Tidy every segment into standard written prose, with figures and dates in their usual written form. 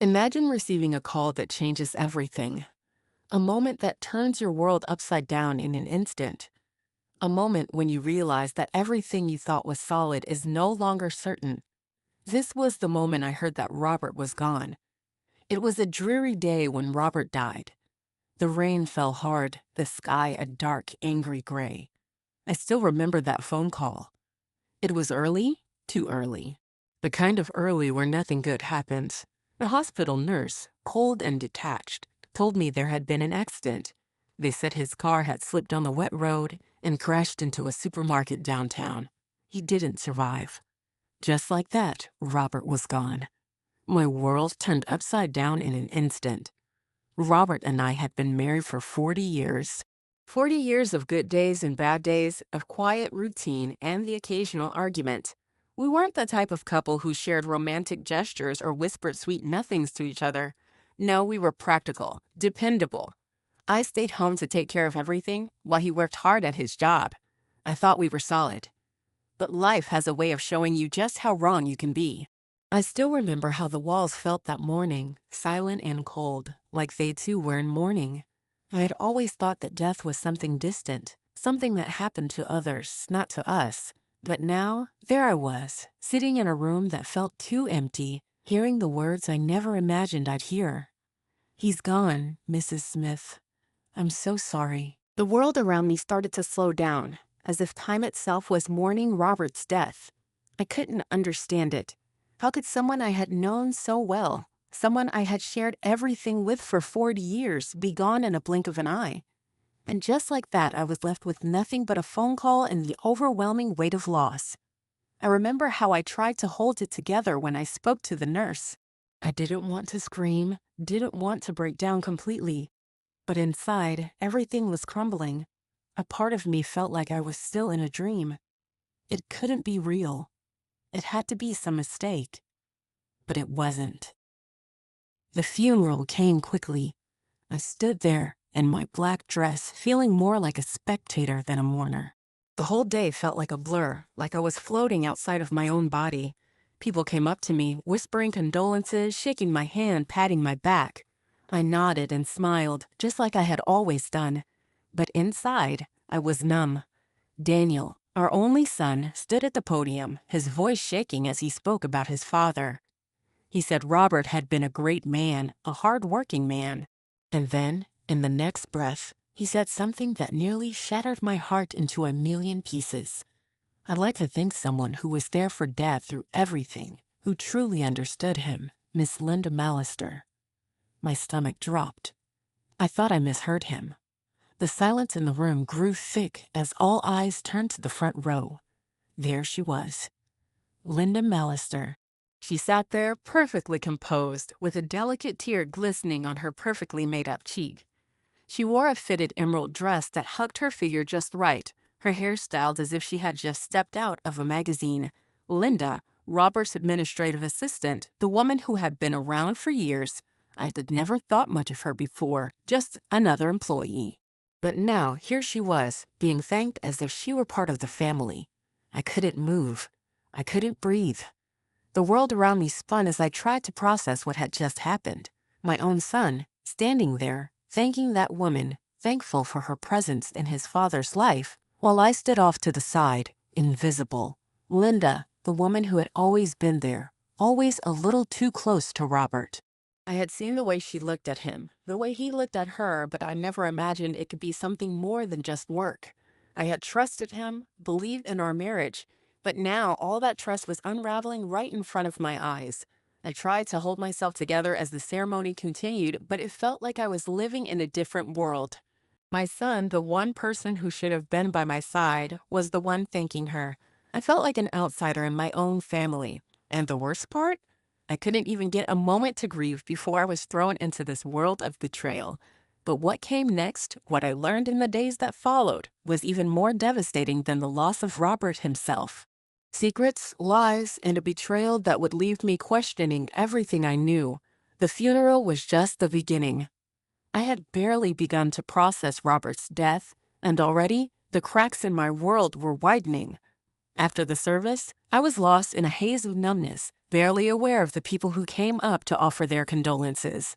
Imagine receiving a call that changes everything. A moment that turns your world upside down in an instant. A moment when you realize that everything you thought was solid is no longer certain. This was the moment I heard that Robert was gone. It was a dreary day when Robert died. The rain fell hard, the sky a dark, angry gray. I still remember that phone call. It was early, too early. The kind of early where nothing good happens. The hospital nurse, cold and detached, told me there had been an accident. They said his car had slipped on the wet road and crashed into a supermarket downtown. He didn't survive. Just like that, Robert was gone. My world turned upside down in an instant. Robert and I had been married for 40 years. 40 years of good days and bad days, of quiet routine and the occasional argument. We weren't the type of couple who shared romantic gestures or whispered sweet nothings to each other. No, we were practical, dependable. I stayed home to take care of everything while he worked hard at his job. I thought we were solid. But life has a way of showing you just how wrong you can be. I still remember how the walls felt that morning, silent and cold, like they too were in mourning. I had always thought that death was something distant, something that happened to others, not to us. But now, there I was, sitting in a room that felt too empty, hearing the words I never imagined I'd hear. "He's gone, Mrs. Smith. I'm so sorry." The world around me started to slow down, as if time itself was mourning Robert's death. I couldn't understand it. How could someone I had known so well, someone I had shared everything with for 40 years, be gone in a blink of an eye? And just like that, I was left with nothing but a phone call and the overwhelming weight of loss. I remember how I tried to hold it together when I spoke to the nurse. I didn't want to scream, didn't want to break down completely. But inside, everything was crumbling. A part of me felt like I was still in a dream. It couldn't be real. It had to be some mistake. But it wasn't. The funeral came quickly. I stood there in my black dress, feeling more like a spectator than a mourner. The whole day felt like a blur, like I was floating outside of my own body. People came up to me, whispering condolences, shaking my hand, patting my back. I nodded and smiled, just like I had always done. But inside, I was numb. Daniel, our only son, stood at the podium, his voice shaking as he spoke about his father. He said Robert had been a great man, a hard-working man. And then, in the next breath, he said something that nearly shattered my heart into a million pieces. I'd like to thank someone who was there for Dad through everything, who truly understood him, Miss Linda Mallister. My stomach dropped. I thought I misheard him. The silence in the room grew thick as all eyes turned to the front row. There she was, Linda Mallister. She sat there perfectly composed, with a delicate tear glistening on her perfectly made-up cheek. She wore a fitted emerald dress that hugged her figure just right, her hair styled as if she had just stepped out of a magazine. Linda, Robert's administrative assistant, the woman who had been around for years. I had never thought much of her before, just another employee. But now, here she was, being thanked as if she were part of the family. I couldn't move. I couldn't breathe. The world around me spun as I tried to process what had just happened. My own son, standing there, thanking that woman, thankful for her presence in his father's life, while I stood off to the side, invisible. Linda, the woman who had always been there, always a little too close to Robert. I had seen the way she looked at him, the way he looked at her, but I never imagined it could be something more than just work. I had trusted him, believed in our marriage, but now all that trust was unraveling right in front of my eyes. I tried to hold myself together as the ceremony continued, but it felt like I was living in a different world. My son, the one person who should have been by my side, was the one thanking her. I felt like an outsider in my own family. And the worst part? I couldn't even get a moment to grieve before I was thrown into this world of betrayal. But what came next, what I learned in the days that followed, was even more devastating than the loss of Robert himself. Secrets, lies, and a betrayal that would leave me questioning everything I knew. The funeral was just the beginning. I had barely begun to process Robert's death, and already the cracks in my world were widening. After the service, I was lost in a haze of numbness, barely aware of the people who came up to offer their condolences.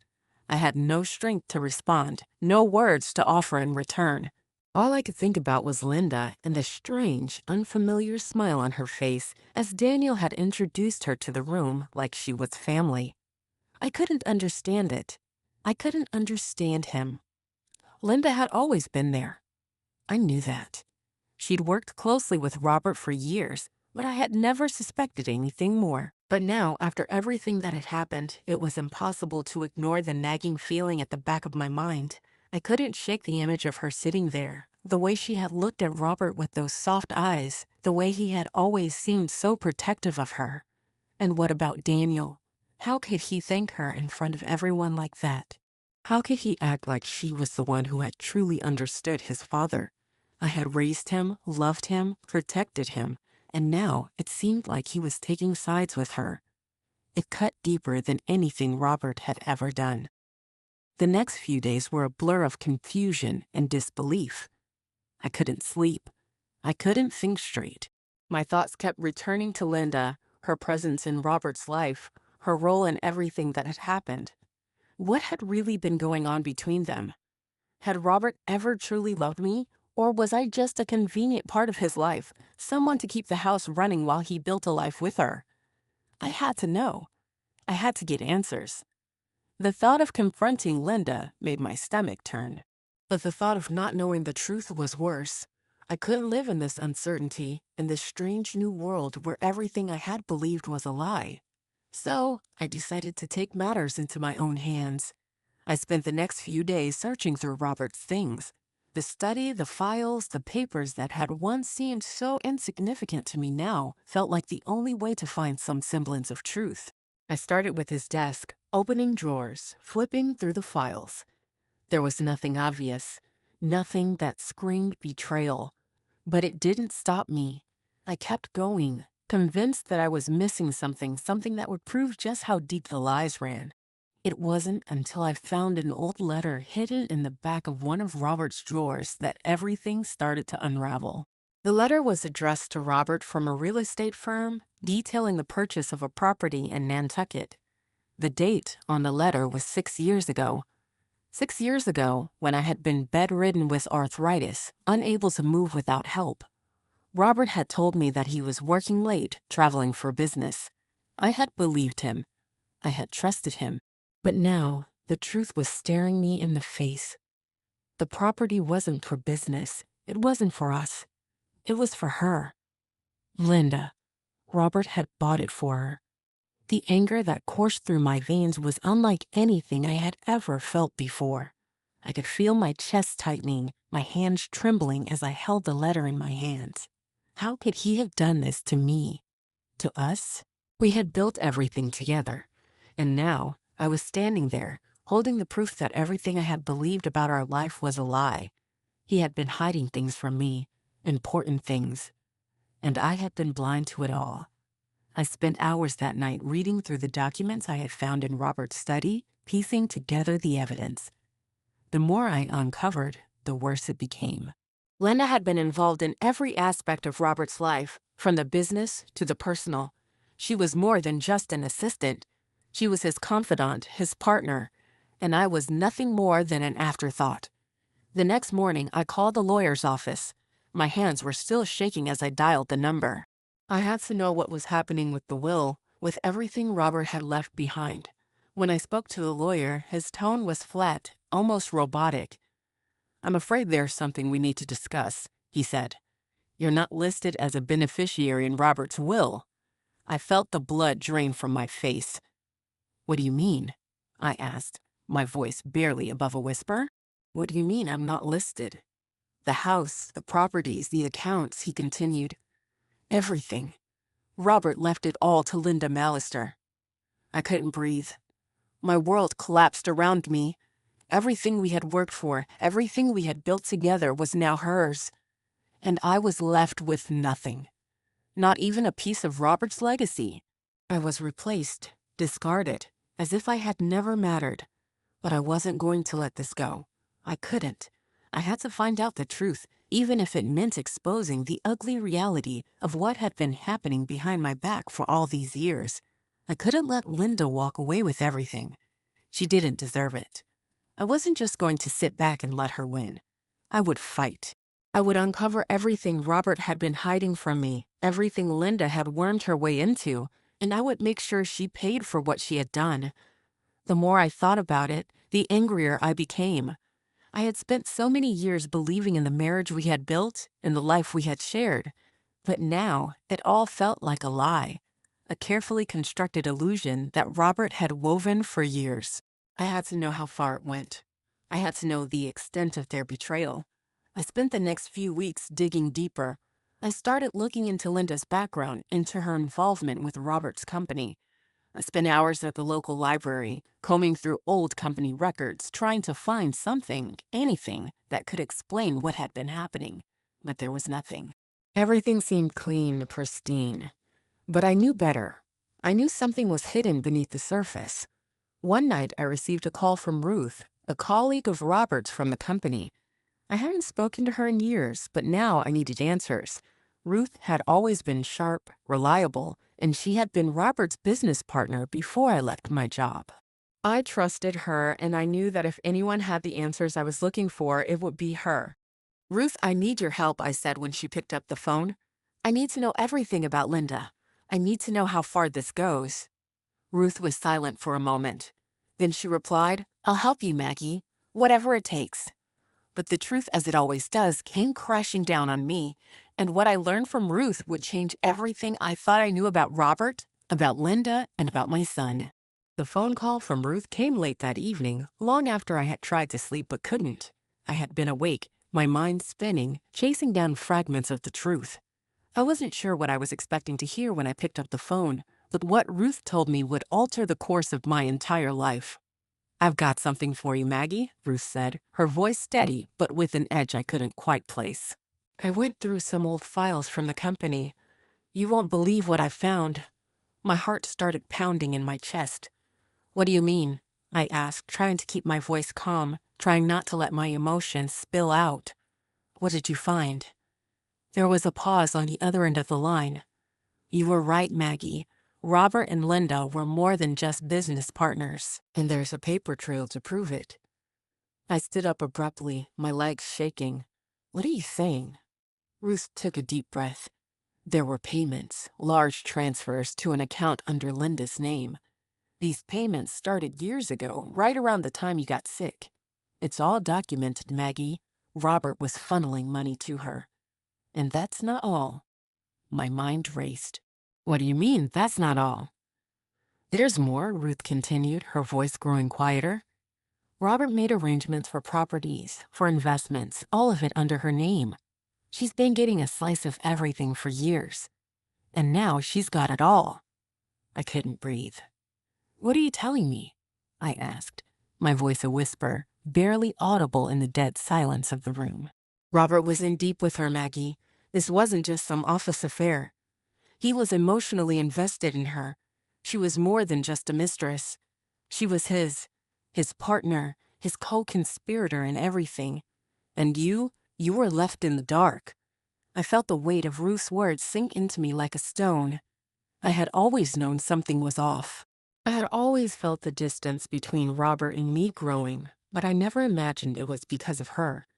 I had no strength to respond, no words to offer in return. All I could think about was Linda and the strange, unfamiliar smile on her face as Daniel had introduced her to the room like she was family. I couldn't understand it. I couldn't understand him. Linda had always been there. I knew that. She'd worked closely with Robert for years, but I had never suspected anything more. But now, after everything that had happened, it was impossible to ignore the nagging feeling at the back of my mind. I couldn't shake the image of her sitting there, the way she had looked at Robert with those soft eyes, the way he had always seemed so protective of her. And what about Daniel? How could he thank her in front of everyone like that? How could he act like she was the one who had truly understood his father? I had raised him, loved him, protected him, and now it seemed like he was taking sides with her. It cut deeper than anything Robert had ever done. The next few days were a blur of confusion and disbelief. I couldn't sleep. I couldn't think straight. My thoughts kept returning to Linda, her presence in Robert's life, her role in everything that had happened. What had really been going on between them? Had Robert ever truly loved me? Or was I just a convenient part of his life, someone to keep the house running while he built a life with her? I had to know. I had to get answers. The thought of confronting Linda made my stomach turn. But the thought of not knowing the truth was worse. I couldn't live in this uncertainty, in this strange new world where everything I had believed was a lie. So I decided to take matters into my own hands. I spent the next few days searching through Robert's things. The study, the files, the papers that had once seemed so insignificant to me now felt like the only way to find some semblance of truth. I started with his desk, opening drawers, flipping through the files. There was nothing obvious, nothing that screamed betrayal. But it didn't stop me. I kept going, convinced that I was missing something that would prove just how deep the lies ran. It wasn't until I found an old letter hidden in the back of one of Robert's drawers that everything started to unravel. The letter was addressed to Robert from a real estate firm detailing the purchase of a property in Nantucket. The date on the letter was 6 years ago. 6 years ago, when I had been bedridden with arthritis, unable to move without help. Robert had told me that he was working late, traveling for business. I had believed him. I had trusted him. But now, the truth was staring me in the face. The property wasn't for business. It wasn't for us. It was for her. Linda. Robert had bought it for her. The anger that coursed through my veins was unlike anything I had ever felt before. I could feel my chest tightening, my hands trembling as I held the letter in my hands. How could he have done this to me? To us? We had built everything together. And now, I was standing there, holding the proof that everything I had believed about our life was a lie. He had been hiding things from me, important things. And I had been blind to it all. I spent hours that night reading through the documents I had found in Robert's study, piecing together the evidence. The more I uncovered, the worse it became. Linda had been involved in every aspect of Robert's life, from the business to the personal. She was more than just an assistant. She was his confidant, his partner, and I was nothing more than an afterthought. The next morning, I called the lawyer's office. My hands were still shaking as I dialed the number. I had to know what was happening with the will, with everything Robert had left behind. When I spoke to the lawyer, his tone was flat, almost robotic. "I'm afraid there's something we need to discuss," he said. "You're not listed as a beneficiary in Robert's will." I felt the blood drain from my face. "What do you mean?" I asked, my voice barely above a whisper. "What do you mean I'm not listed?" "The house, the properties, the accounts," he continued. "Everything. Robert left it all to Linda Mallister." I couldn't breathe. My world collapsed around me. Everything we had worked for, everything we had built together was now hers. And I was left with nothing. Not even a piece of Robert's legacy. I was replaced, discarded, as if I had never mattered. But I wasn't going to let this go. I couldn't. I had to find out the truth, even if it meant exposing the ugly reality of what had been happening behind my back for all these years. I couldn't let Linda walk away with everything. She didn't deserve it. I wasn't just going to sit back and let her win. I would fight. I would uncover everything Robert had been hiding from me, everything Linda had wormed her way into, and I would make sure she paid for what she had done. The more I thought about it, the angrier I became. I had spent so many years believing in the marriage we had built and the life we had shared. But now, it all felt like a lie, a carefully constructed illusion that Robert had woven for years. I had to know how far it went. I had to know the extent of their betrayal. I spent the next few weeks digging deeper. I started looking into Linda's background, into her involvement with Robert's company. I spent hours at the local library, combing through old company records, trying to find something, anything, that could explain what had been happening. But there was nothing. Everything seemed clean, pristine. But I knew better. I knew something was hidden beneath the surface. One night I received a call from Ruth, a colleague of Robert's from the company. I hadn't spoken to her in years, but now I needed answers. Ruth had always been sharp, reliable, and she had been Robert's business partner before I left my job. I trusted her, and I knew that if anyone had the answers I was looking for, it would be her. "Ruth, I need your help," I said when she picked up the phone. "I need to know everything about Linda. I need to know how far this goes." Ruth was silent for a moment. Then she replied, "I'll help you, Maggie. Whatever it takes." But the truth, as it always does, came crashing down on me, and what I learned from Ruth would change everything I thought I knew about Robert, about Linda, and about my son. The phone call from Ruth came late that evening, long after I had tried to sleep but couldn't. I had been awake, my mind spinning, chasing down fragments of the truth. I wasn't sure what I was expecting to hear when I picked up the phone, but what Ruth told me would alter the course of my entire life. "I've got something for you, Maggie," Ruth said, her voice steady, but with an edge I couldn't quite place. "I went through some old files from the company. You won't believe what I found." My heart started pounding in my chest. "What do you mean?" I asked, trying to keep my voice calm, trying not to let my emotions spill out. "What did you find?" There was a pause on the other end of the line. "You were right, Maggie. Robert and Linda were more than just business partners, and there's a paper trail to prove it." I stood up abruptly, my legs shaking. "What are you saying?" Ruth took a deep breath. "There were payments, large transfers to an account under Linda's name. These payments started years ago, right around the time you got sick. It's all documented, Maggie. Robert was funneling money to her. And that's not all." My mind raced. "What do you mean, that's not all?" "There's more," Ruth continued, her voice growing quieter. "Robert made arrangements for properties, for investments, all of it under her name. She's been getting a slice of everything for years. And now she's got it all." I couldn't breathe. "What are you telling me?" I asked, my voice a whisper, barely audible in the dead silence of the room. "Robert was in deep with her, Maggie. This wasn't just some office affair. He was emotionally invested in her. She was more than just a mistress. She was his partner, his co-conspirator in everything. And you were left in the dark." I felt the weight of Ruth's words sink into me like a stone. I had always known something was off. I had always felt the distance between Robert and me growing, but I never imagined it was because of her.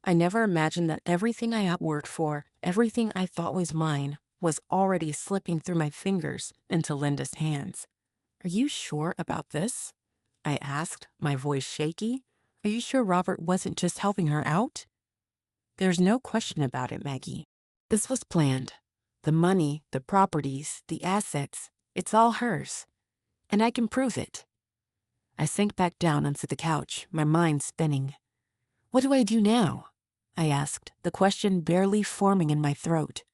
I never imagined that everything I had worked for, everything I thought was mine, was already slipping through my fingers into Linda's hands. "Are you sure about this?" I asked, my voice shaky. "Are you sure Robert wasn't just helping her out?" "There's no question about it, Maggie. This was planned. The money, the properties, the assets, it's all hers. And I can prove it." I sank back down onto the couch, my mind spinning. "What do I do now?" I asked, the question barely forming in my throat.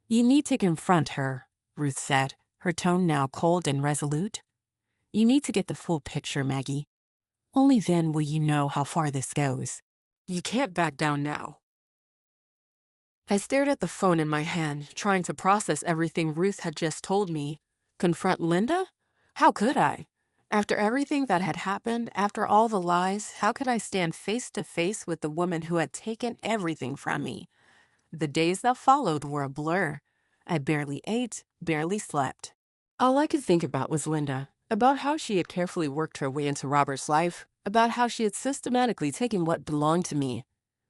"You need to confront her," Ruth said, her tone now cold and resolute. "You need to get the full picture, Maggie. Only then will you know how far this goes. You can't back down now." I stared at the phone in my hand, trying to process everything Ruth had just told me. Confront Linda? How could I? After everything that had happened, after all the lies, how could I stand face to face with the woman who had taken everything from me? The days that followed were a blur. I barely ate, barely slept. All I could think about was Linda, about how she had carefully worked her way into Robert's life, about how she had systematically taken what belonged to me.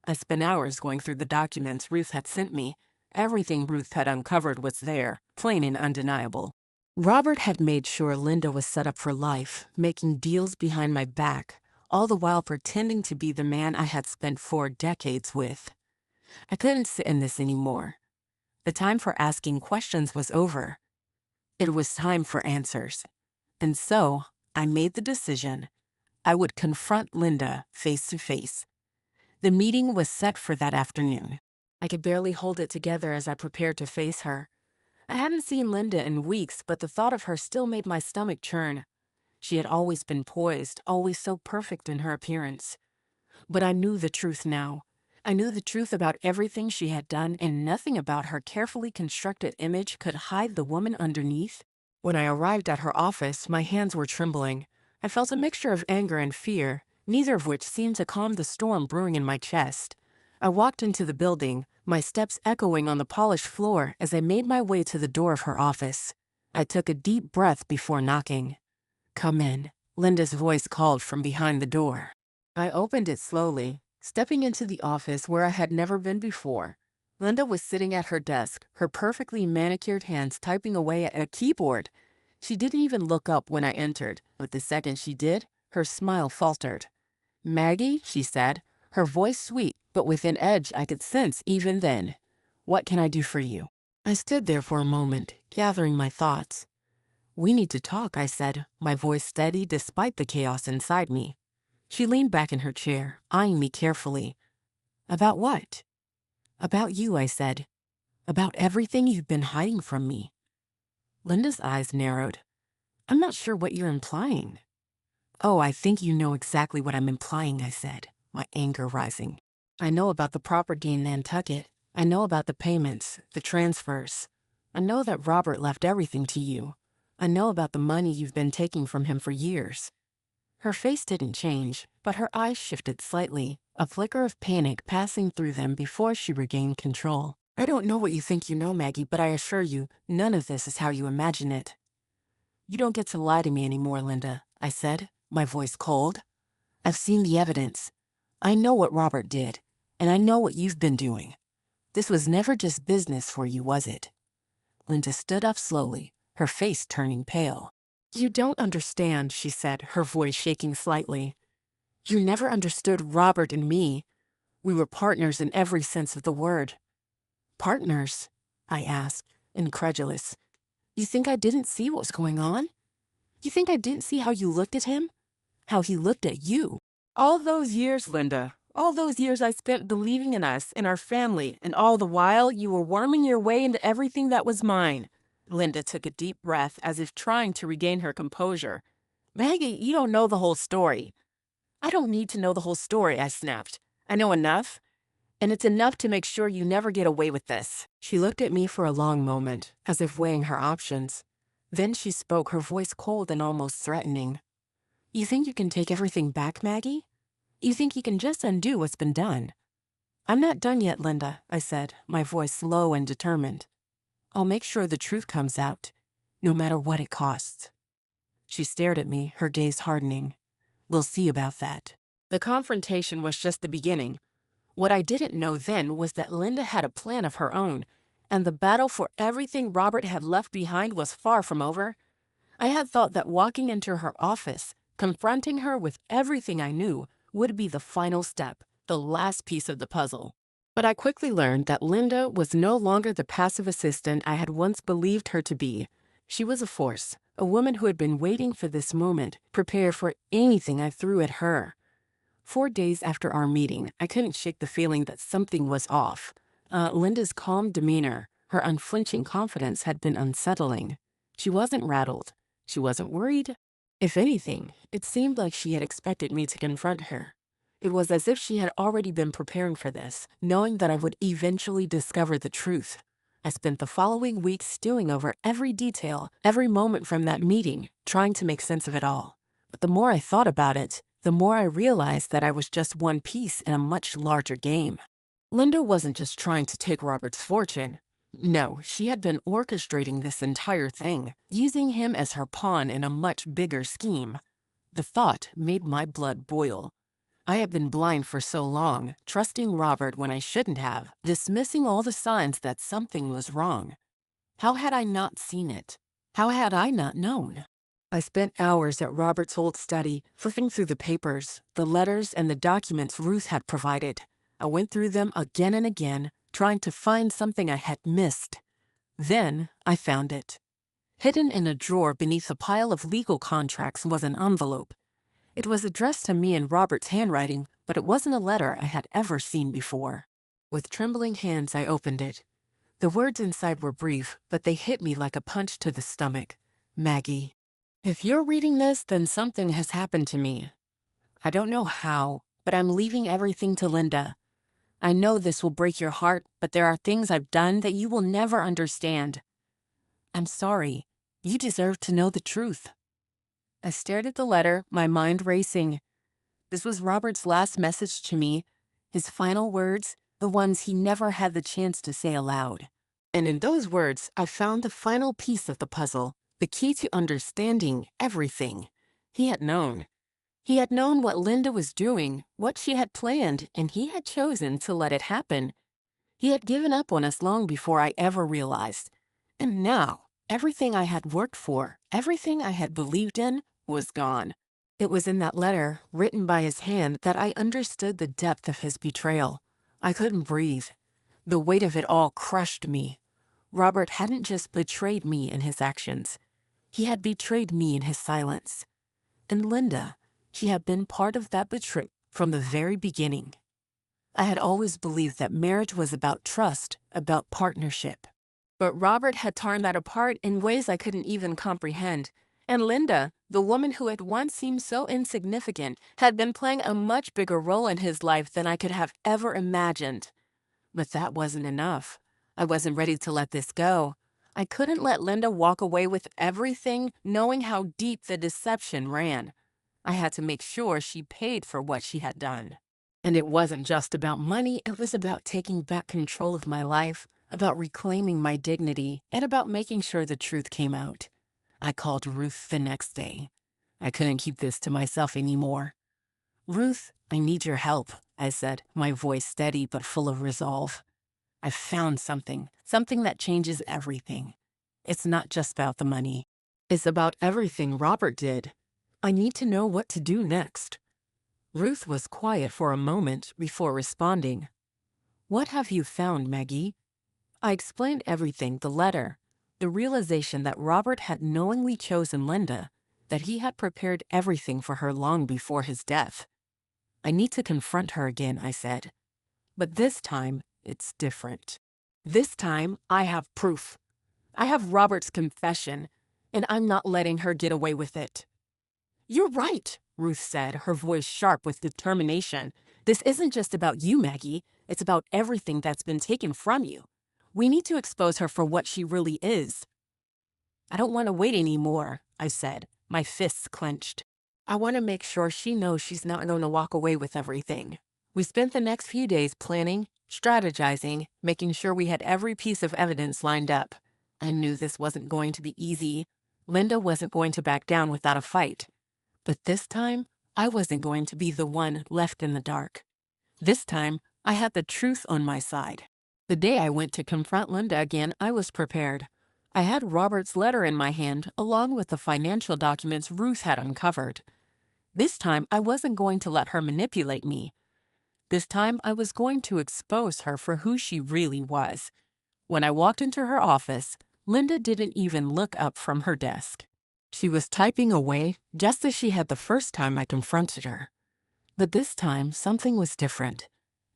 I spent hours going through the documents Ruth had sent me. Everything Ruth had uncovered was there, plain and undeniable. Robert had made sure Linda was set up for life, making deals behind my back, all the while pretending to be the man I had spent 4 decades with. I couldn't sit in this anymore. The time for asking questions was over. It was time for answers. And so, I made the decision. I would confront Linda face to face. The meeting was set for that afternoon. I could barely hold it together as I prepared to face her. I hadn't seen Linda in weeks, but the thought of her still made my stomach churn. She had always been poised, always so perfect in her appearance. But I knew the truth now. I knew the truth about everything she had done, and nothing about her carefully constructed image could hide the woman underneath. When I arrived at her office, my hands were trembling. I felt a mixture of anger and fear, neither of which seemed to calm the storm brewing in my chest. I walked into the building, my steps echoing on the polished floor as I made my way to the door of her office. I took a deep breath before knocking. "Come in," Linda's voice called from behind the door. I opened it slowly, stepping into the office where I had never been before. Linda was sitting at her desk, her perfectly manicured hands typing away at a keyboard. She didn't even look up when I entered, but the second she did, her smile faltered. "Maggie," she said, her voice sweet, but with an edge I could sense even then. "What can I do for you?" I stood there for a moment, gathering my thoughts. "We need to talk," I said, my voice steady despite the chaos inside me. She leaned back in her chair, eyeing me carefully. "About what?" "About you," I said. "About everything you've been hiding from me." Linda's eyes narrowed. "I'm not sure what you're implying." "Oh, I think you know exactly what I'm implying," I said, my anger rising. "I know about the property in Nantucket. I know about the payments, the transfers. I know that Robert left everything to you. I know about the money you've been taking from him for years." Her face didn't change, but her eyes shifted slightly, a flicker of panic passing through them before she regained control. "I don't know what you think you know, Maggie, but I assure you, none of this is how you imagine it." "You don't get to lie to me anymore, Linda," I said, my voice cold. "I've seen the evidence. I know what Robert did, and I know what you've been doing. This was never just business for you, was it?" Linda stood up slowly, her face turning pale. "You don't understand," she said, her voice shaking slightly. "You never understood Robert and me. We were partners in every sense of the word." "Partners?" I asked, incredulous. "You think I didn't see what was going on? You think I didn't see how you looked at him? How he looked at you?" "All those years, Linda, all those years I spent believing in us, in our family, and all the while you were worming your way into everything that was mine." Linda took a deep breath as if trying to regain her composure. "Maggie, you don't know the whole story." "I don't need to know the whole story," I snapped. "I know enough, and it's enough to make sure you never get away with this." She looked at me for a long moment, as if weighing her options. Then she spoke, her voice cold and almost threatening. "You think you can take everything back, Maggie? You think you can just undo what's been done?" "I'm not done yet, Linda," I said, my voice low and determined. "I'll make sure the truth comes out, no matter what it costs." She stared at me, her gaze hardening. "We'll see about that." The confrontation was just the beginning. What I didn't know then was that Linda had a plan of her own, and the battle for everything Robert had left behind was far from over. I had thought that walking into her office, confronting her with everything I knew, would be the final step, the last piece of the puzzle. But I quickly learned that Linda was no longer the passive assistant I had once believed her to be. She was a force, a woman who had been waiting for this moment, prepared for anything I threw at her. 4 days after our meeting, I couldn't shake the feeling that something was off. Linda's calm demeanor, her unflinching confidence had been unsettling. She wasn't rattled. She wasn't worried. If anything, it seemed like she had expected me to confront her. It was as if she had already been preparing for this, knowing that I would eventually discover the truth. I spent the following weeks stewing over every detail, every moment from that meeting, trying to make sense of it all. But the more I thought about it, the more I realized that I was just one piece in a much larger game. Linda wasn't just trying to take Robert's fortune. No, she had been orchestrating this entire thing, using him as her pawn in a much bigger scheme. The thought made my blood boil. I had been blind for so long, trusting Robert when I shouldn't have, dismissing all the signs that something was wrong. How had I not seen it? How had I not known? I spent hours at Robert's old study, flipping through the papers, the letters, and the documents Ruth had provided. I went through them again and again, trying to find something I had missed. Then I found it. Hidden in a drawer beneath a pile of legal contracts was an envelope. It was addressed to me in Robert's handwriting, but it wasn't a letter I had ever seen before. With trembling hands, I opened it. The words inside were brief, but they hit me like a punch to the stomach. Maggie. If you're reading this, then something has happened to me. I don't know how, but I'm leaving everything to Linda. I know this will break your heart, but there are things I've done that you will never understand. I'm sorry. You deserve to know the truth. I stared at the letter, my mind racing. This was Robert's last message to me, his final words, the ones he never had the chance to say aloud. And in those words, I found the final piece of the puzzle, the key to understanding everything. He had known. He had known what Linda was doing, what she had planned, and he had chosen to let it happen. He had given up on us long before I ever realized. And now, everything I had worked for, everything I had believed in, was gone. It was in that letter, written by his hand, that I understood the depth of his betrayal. I couldn't breathe. The weight of it all crushed me. Robert hadn't just betrayed me in his actions. He had betrayed me in his silence. And Linda, she had been part of that betrayal from the very beginning. I had always believed that marriage was about trust, about partnership. But Robert had torn that apart in ways I couldn't even comprehend. And Linda, the woman who had once seemed so insignificant, had been playing a much bigger role in his life than I could have ever imagined. But that wasn't enough. I wasn't ready to let this go. I couldn't let Linda walk away with everything, knowing how deep the deception ran. I had to make sure she paid for what she had done. And it wasn't just about money, it was about taking back control of my life, about reclaiming my dignity, and about making sure the truth came out. I called Ruth the next day. I couldn't keep this to myself anymore. Ruth, I need your help, I said, my voice steady but full of resolve. I've found something that changes everything. It's not just about the money. It's about everything Robert did. I need to know what to do next. Ruth was quiet for a moment before responding. What have you found, Maggie? I explained everything, the letter, the realization that Robert had knowingly chosen Linda, that he had prepared everything for her long before his death. I need to confront her again, I said. But this time, it's different. This time, I have proof. I have Robert's confession, and I'm not letting her get away with it. You're right, Ruth said, her voice sharp with determination. This isn't just about you, Maggie. It's about everything that's been taken from you. We need to expose her for what she really is. I don't want to wait anymore, I said, my fists clenched. I want to make sure she knows she's not going to walk away with everything. We spent the next few days planning, strategizing, making sure we had every piece of evidence lined up. I knew this wasn't going to be easy. Linda wasn't going to back down without a fight. But this time, I wasn't going to be the one left in the dark. This time, I had the truth on my side. The day I went to confront Linda again, I was prepared. I had Robert's letter in my hand, along with the financial documents Ruth had uncovered. This time, I wasn't going to let her manipulate me. This time, I was going to expose her for who she really was. When I walked into her office, Linda didn't even look up from her desk. She was typing away, just as she had the first time I confronted her. But this time, something was different.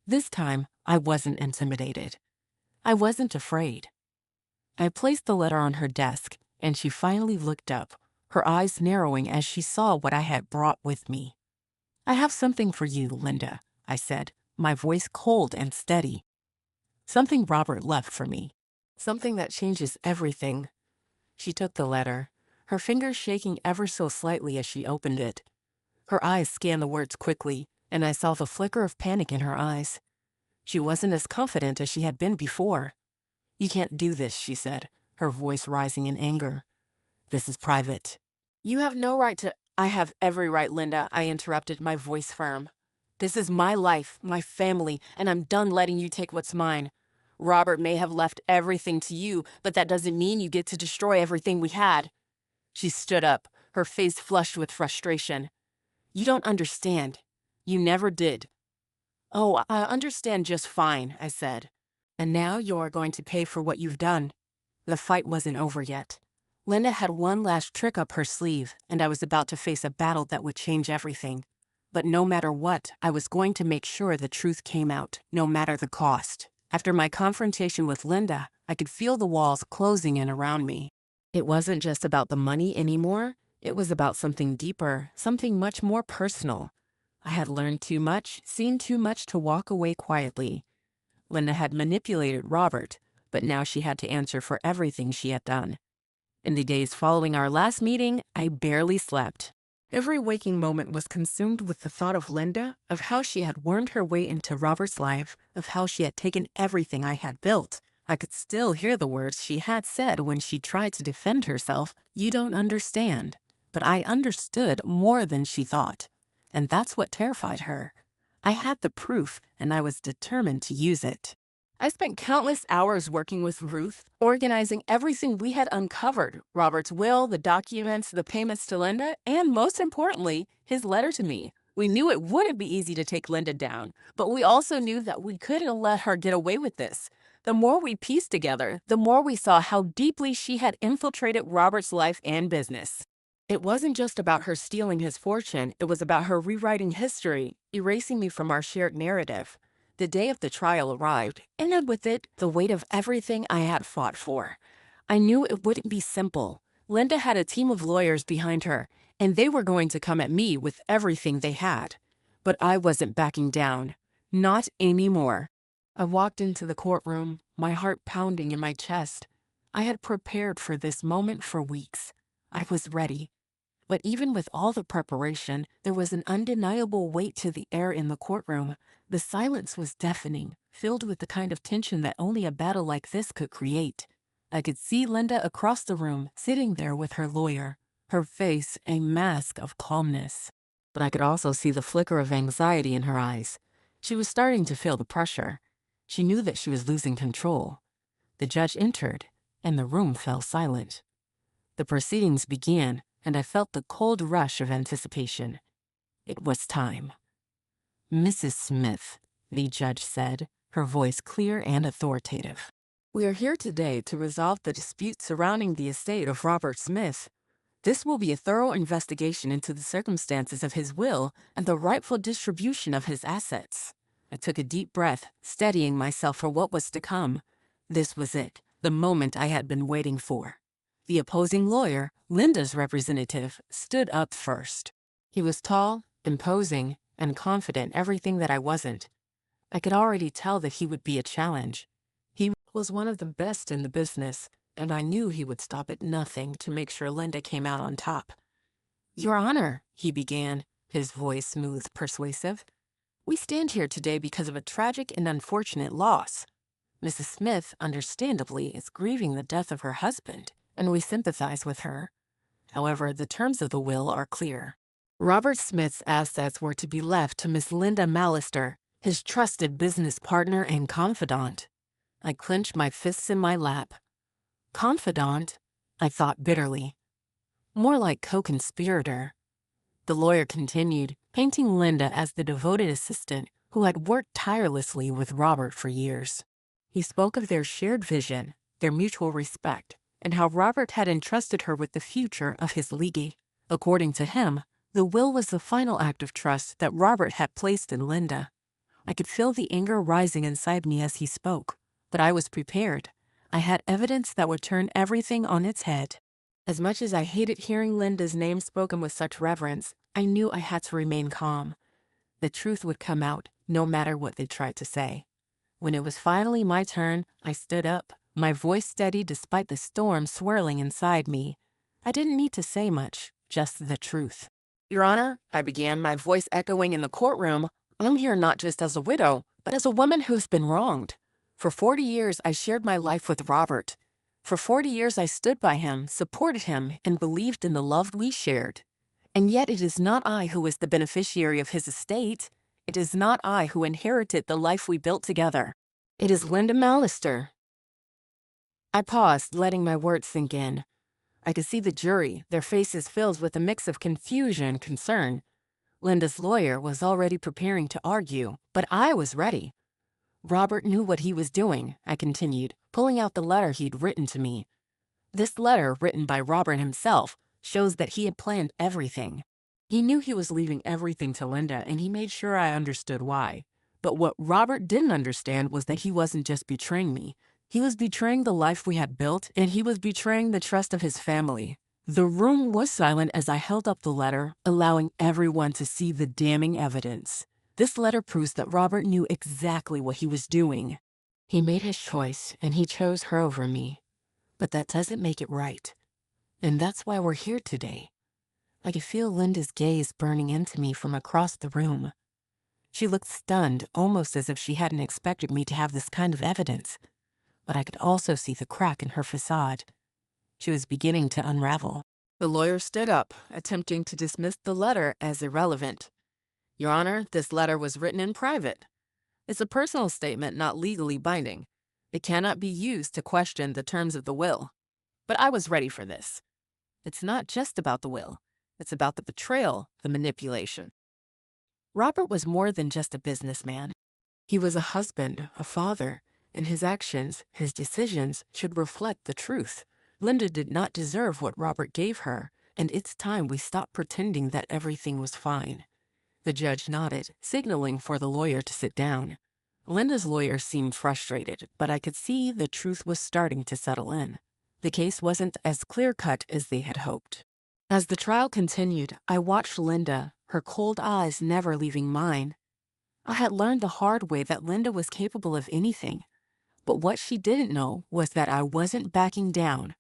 This time, I wasn't intimidated. I wasn't afraid. I placed the letter on her desk, and she finally looked up, her eyes narrowing as she saw what I had brought with me. I have something for you, Linda, I said, my voice cold and steady. Something Robert left for me. Something that changes everything. She took the letter. her fingers shaking ever so slightly as she opened it. Her eyes scanned the words quickly, and I saw the flicker of panic in her eyes. She wasn't as confident as she had been before. "You can't do this," she said, her voice rising in anger. "This is private." "You have no right to—" "I have every right, Linda," I interrupted, my voice firm. "This is my life, my family, and I'm done letting you take what's mine. Robert may have left everything to you, but that doesn't mean you get to destroy everything we had." She stood up, her face flushed with frustration. "You don't understand. You never did." "Oh, I understand just fine," I said. "And now you're going to pay for what you've done." The fight wasn't over yet. Linda had one last trick up her sleeve, and I was about to face a battle that would change everything. But no matter what, I was going to make sure the truth came out, no matter the cost. After my confrontation with Linda, I could feel the walls closing in around me. It wasn't just about the money anymore. It was about something deeper, something much more personal. I had learned too much, seen too much to walk away quietly. Linda had manipulated Robert, but now she had to answer for everything she had done. In the days following our last meeting, I barely slept. Every waking moment was consumed with the thought of Linda, of how she had wormed her way into Robert's life, of how she had taken everything I had built. I could still hear the words she had said when she tried to defend herself. "You don't understand." But I understood more than she thought. And that's what terrified her. I had the proof, and I was determined to use it. I spent countless hours working with Ruth, organizing everything we had uncovered: Robert's will, the documents, the payments to Linda, and most importantly, his letter to me. We knew it wouldn't be easy to take Linda down, but we also knew that we couldn't let her get away with this. The more we pieced together, the more we saw how deeply she had infiltrated Robert's life and business. It wasn't just about her stealing his fortune, it was about her rewriting history, erasing me from our shared narrative. The day of the trial arrived, and with it, the weight of everything I had fought for. I knew it wouldn't be simple. Linda had a team of lawyers behind her, and they were going to come at me with everything they had. But I wasn't backing down. Not anymore. I walked into the courtroom, my heart pounding in my chest. I had prepared for this moment for weeks. I was ready. But even with all the preparation, there was an undeniable weight to the air in the courtroom. The silence was deafening, filled with the kind of tension that only a battle like this could create. I could see Linda across the room, sitting there with her lawyer, her face a mask of calmness. But I could also see the flicker of anxiety in her eyes. She was starting to feel the pressure. She knew that she was losing control. The judge entered, and the room fell silent. The proceedings began, and I felt the cold rush of anticipation. It was time. "Mrs. Smith," the judge said, her voice clear and authoritative. "We are here today to resolve the dispute surrounding the estate of Robert Smith. This will be a thorough investigation into the circumstances of his will and the rightful distribution of his assets." I took a deep breath, steadying myself for what was to come. This was it, the moment I had been waiting for. The opposing lawyer, Linda's representative, stood up first. He was tall, imposing, and confident, everything that I wasn't. I could already tell that he would be a challenge. He was one of the best in the business, and I knew he would stop at nothing to make sure Linda came out on top. "Your Honor," he began, his voice smooth, persuasive, "we stand here today because of a tragic and unfortunate loss. Mrs. Smith, understandably, is grieving the death of her husband, and we sympathize with her. However, the terms of the will are clear. Robert Smith's assets were to be left to Miss Linda Mallister, his trusted business partner and confidant." I clenched my fists in my lap. Confidant? I thought bitterly. More like co-conspirator. The lawyer continued, painting Linda as the devoted assistant who had worked tirelessly with Robert for years. He spoke of their shared vision, their mutual respect, and how Robert had entrusted her with the future of his legacy. According to him, the will was the final act of trust that Robert had placed in Linda. I could feel the anger rising inside me as he spoke, but I was prepared. I had evidence that would turn everything on its head. As much as I hated hearing Linda's name spoken with such reverence, I knew I had to remain calm. The truth would come out, no matter what they tried to say. When it was finally my turn, I stood up, my voice steady despite the storm swirling inside me. I didn't need to say much, just the truth. Your Honor, I began, my voice echoing in the courtroom, I'm here not just as a widow, but as a woman who's been wronged. For 40 years, I shared my life with Robert. For 40 years, I stood by him, supported him, and believed in the love we shared. And yet it is not I who is the beneficiary of his estate. It is not I who inherited the life we built together. It is Linda Mallister. I paused, letting my words sink in. I could see the jury, their faces filled with a mix of confusion and concern. Linda's lawyer was already preparing to argue, but I was ready. Robert knew what he was doing, I continued, pulling out the letter he'd written to me. This letter, written by Robert himself, shows that he had planned everything. He knew he was leaving everything to Linda, and he made sure I understood why. But what Robert didn't understand was that he wasn't just betraying me. He was betraying the life we had built, and he was betraying the trust of his family. The room was silent as I held up the letter, allowing everyone to see the damning evidence. This letter proves that Robert knew exactly what he was doing. He made his choice, and he chose her over me. But that doesn't make it right. And that's why we're here today. I could feel Linda's gaze burning into me from across the room. She looked stunned, almost as if she hadn't expected me to have this kind of evidence. But I could also see the crack in her facade. She was beginning to unravel. The lawyer stood up, attempting to dismiss the letter as irrelevant. Your Honor, this letter was written in private. It's a personal statement not legally binding. It cannot be used to question the terms of the will. But I was ready for this. It's not just about the will. It's about the betrayal, the manipulation. Robert was more than just a businessman. He was a husband, a father, and his actions, his decisions, should reflect the truth. Linda did not deserve what Robert gave her, and it's time we stopped pretending that everything was fine. The judge nodded, signaling for the lawyer to sit down. Linda's lawyer seemed frustrated, but I could see the truth was starting to settle in. The case wasn't as clear-cut as they had hoped. As the trial continued, I watched Linda, her cold eyes never leaving mine. I had learned the hard way that Linda was capable of anything. But what she didn't know was that I wasn't backing down.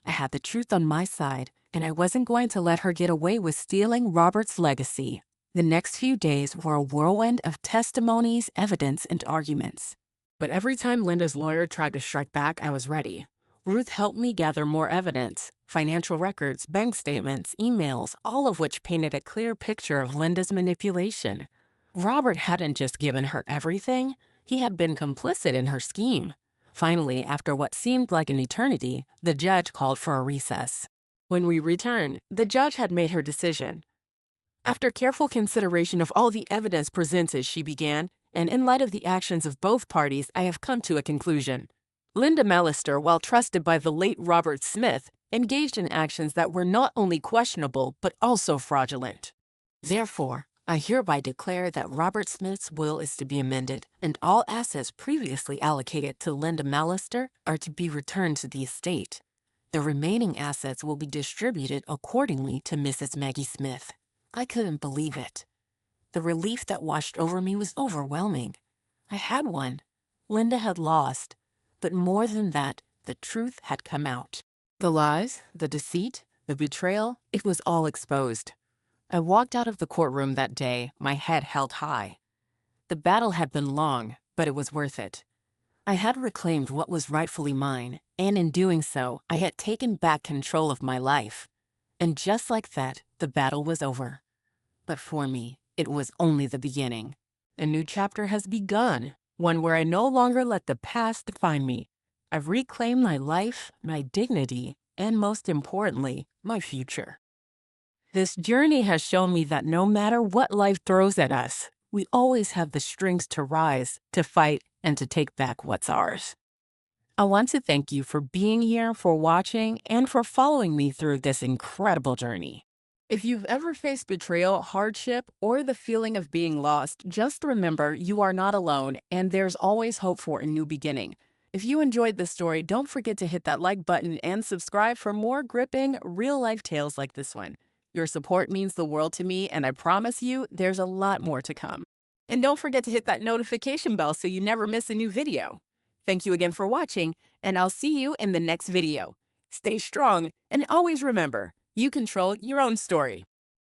I had the truth on my side, and I wasn't going to let her get away with stealing Robert's legacy. The next few days were a whirlwind of testimonies, evidence, and arguments. But every time Linda's lawyer tried to strike back, I was ready. Ruth helped me gather more evidence, financial records, bank statements, emails, all of which painted a clear picture of Linda's manipulation. Robert hadn't just given her everything, he had been complicit in her scheme. Finally, after what seemed like an eternity, the judge called for a recess. When we returned, the judge had made her decision. After careful consideration of all the evidence presented, she began, and in light of the actions of both parties, I have come to a conclusion. Linda Mallister, while trusted by the late Robert Smith, engaged in actions that were not only questionable, but also fraudulent. Therefore, I hereby declare that Robert Smith's will is to be amended, and all assets previously allocated to Linda Mallister are to be returned to the estate. The remaining assets will be distributed accordingly to Mrs. Maggie Smith. I couldn't believe it. The relief that washed over me was overwhelming. I had won. Linda had lost. But more than that, the truth had come out. The lies, the deceit, the betrayal, it was all exposed. I walked out of the courtroom that day, my head held high. The battle had been long, but it was worth it. I had reclaimed what was rightfully mine, and in doing so, I had taken back control of my life. And just like that, the battle was over. But for me, it was only the beginning. A new chapter has begun, one where I no longer let the past define me. I've reclaimed my life, my dignity, and most importantly, my future. This journey has shown me that no matter what life throws at us, we always have the strength to rise, to fight, and to take back what's ours. I want to thank you for being here, for watching, and for following me through this incredible journey. If you've ever faced betrayal, hardship, or the feeling of being lost, just remember you are not alone, and there's always hope for a new beginning. If you enjoyed this story, don't forget to hit that like button and subscribe for more gripping, real-life tales like this one. Your support means the world to me, and I promise you there's a lot more to come. And don't forget to hit that notification bell so you never miss a new video. Thank you again for watching, and I'll see you in the next video. Stay strong and always remember, you control your own story.